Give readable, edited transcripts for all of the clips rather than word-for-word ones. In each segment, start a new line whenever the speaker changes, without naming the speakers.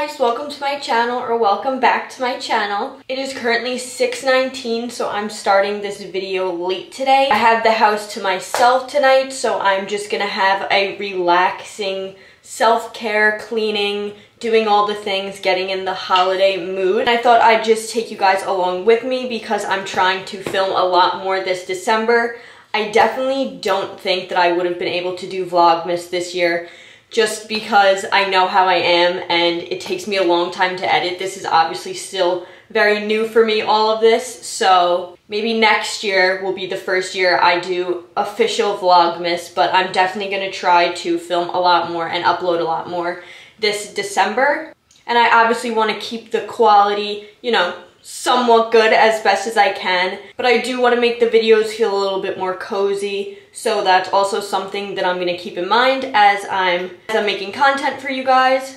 guys, welcome to my channel, or welcome back to my channel. It is currently 6:19, so I'm starting this video late today. I have the house to myself tonight, so I'm just gonna have a relaxing self-care, cleaning, doing all the things, getting in the holiday mood. I thought I'd just take you guys along with me because I'm trying to film a lot more this December. I definitely don't think that I would have been able to do Vlogmas this year, just because I know how I am and it takes me a long time to edit. This is obviously still very new for me, all of this, so maybe next year will be the first year I do official Vlogmas, but I'm definitely gonna try to film a lot more and upload a lot more this December. And I obviously want to keep the quality, you know, somewhat good as best as I can, but I do want to make the videos feel a little bit more cozy, so that's also something that I'm going to keep in mind as I'm making content for you guys.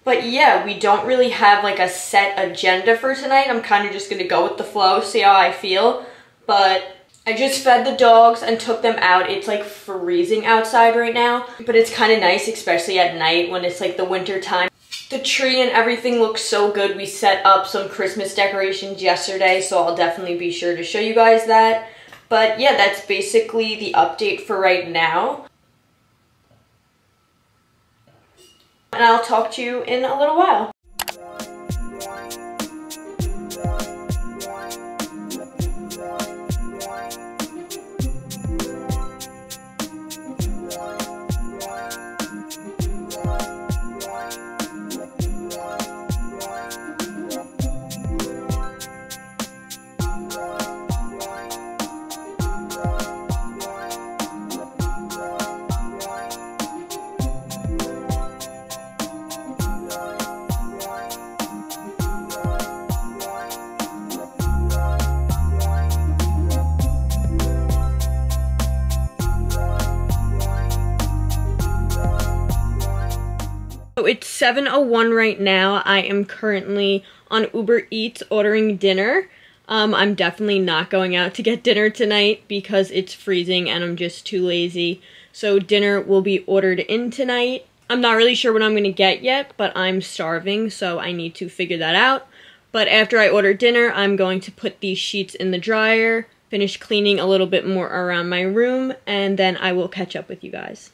But yeah, we don't really have like a set agenda for tonight. I'm kind of just going to go with the flow, see how I feel. But I just fed the dogs and took them out. It's like freezing outside right now, but it's kind of nice, especially at night when it's like the winter time. The tree and everything looks so good. We set up some Christmas decorations yesterday, so I'll definitely be sure to show you guys that. But yeah, that's basically the update for right now. And I'll talk to you in a little while. So it's 7:01 right now. I am currently on Uber Eats ordering dinner. I'm definitely not going out to get dinner tonight because it's freezing and I'm just too lazy. So dinner will be ordered in tonight. I'm not really sure what I'm gonna get yet, but I'm starving, so I need to figure that out. But after I order dinner, I'm going to put these sheets in the dryer, finish cleaning a little bit more around my room, and then I will catch up with you guys.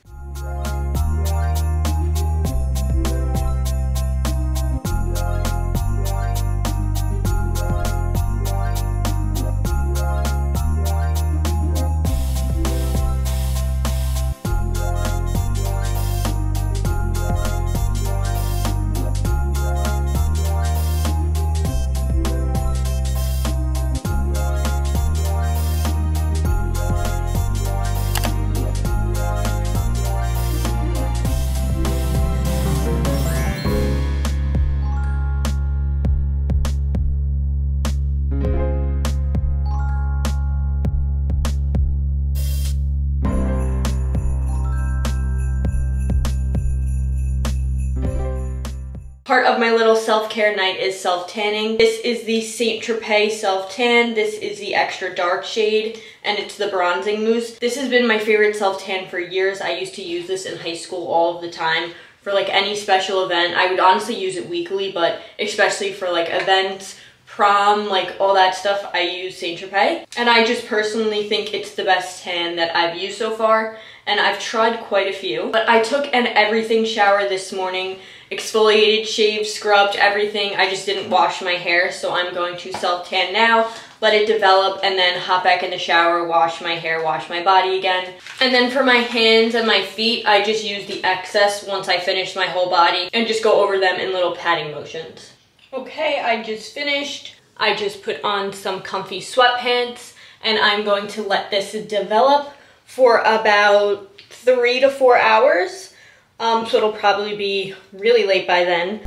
Part of my little self-care night is self-tanning. This is the Saint Tropez self-tan. This is the extra dark shade, and it's the bronzing mousse. This has been my favorite self-tan for years. I used to use this in high school all of the time for like any special event. I would honestly use it weekly, but especially for like events, prom, like all that stuff, I use Saint Tropez. And I just personally think it's the best tan that I've used so far, and I've tried quite a few. But I took an everything shower this morning, exfoliated, shaved, scrubbed, everything. I just didn't wash my hair, so I'm going to self-tan now, let it develop, and then hop back in the shower, wash my hair, wash my body again. And then for my hands and my feet, I just use the excess once I finish my whole body and just go over them in little patting motions. Okay, I just finished. I just put on some comfy sweatpants, and I'm going to let this develop for about 3 to 4 hours. So it'll probably be really late by then.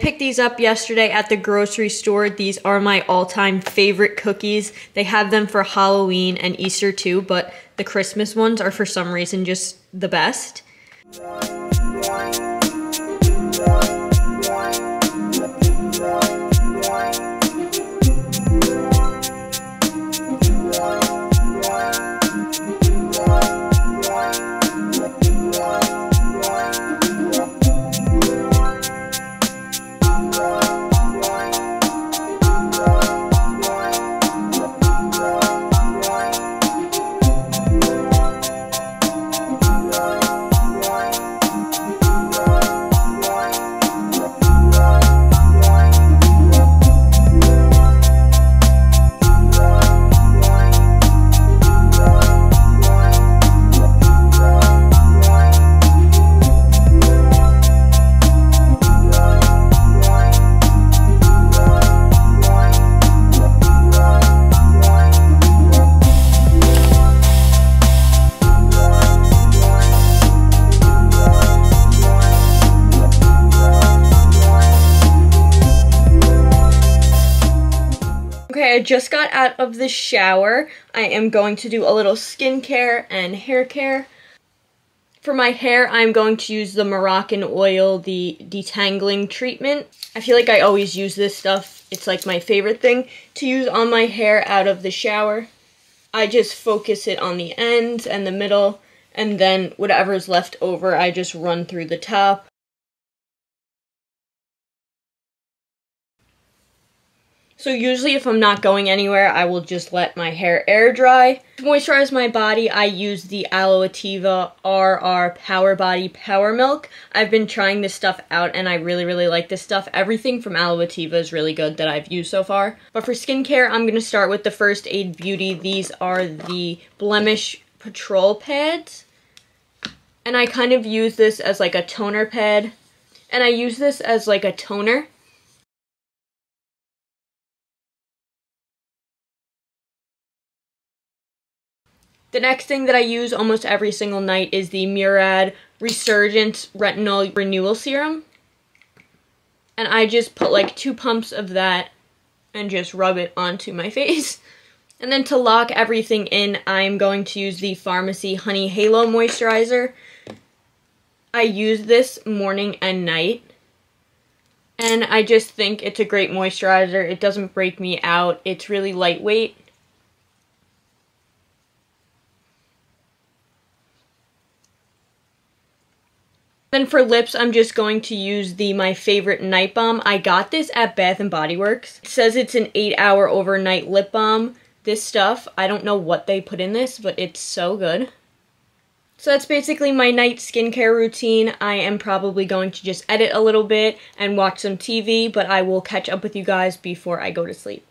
picked these up yesterday at the grocery store. These are my all-time favorite cookies. They have them for Halloween and Easter too, but the Christmas ones are for some reason just the best. Okay, I just got out of the shower. I am going to do a little skincare and hair care. For my hair, I'm going to use the Moroccan oil, the detangling treatment. I feel like I always use this stuff. It's like my favorite thing to use on my hair out of the shower. I just focus it on the ends and the middle, and then whatever's left over, I just run through the top. So usually if I'm not going anywhere, I will just let my hair air dry. To moisturize my body, I use the Aloativa RR Power Body Power Milk. I've been trying this stuff out and I really like this stuff. Everything from Aloativa is really good that I've used so far. But for skincare, I'm going to start with the First Aid Beauty. These are the Blemish Patrol Pads. And I kind of use this as like a toner pad. And I use this as like a toner. The next thing that I use almost every single night is the Murad Resurgence Retinol Renewal Serum. And I just put like 2 pumps of that and just rub it onto my face. And then to lock everything in, I'm going to use the Pharmacy Honey Halo Moisturizer. I use this morning and night. And I just think it's a great moisturizer. It doesn't break me out. It's really lightweight. Then for lips, I'm just going to use My Favorite Night Balm. I got this at Bath & Body Works. It says it's an 8-hour overnight lip balm. This stuff, I don't know what they put in this, but it's so good. So that's basically my night skincare routine. I am probably going to just edit a little bit and watch some TV, but I will catch up with you guys before I go to sleep.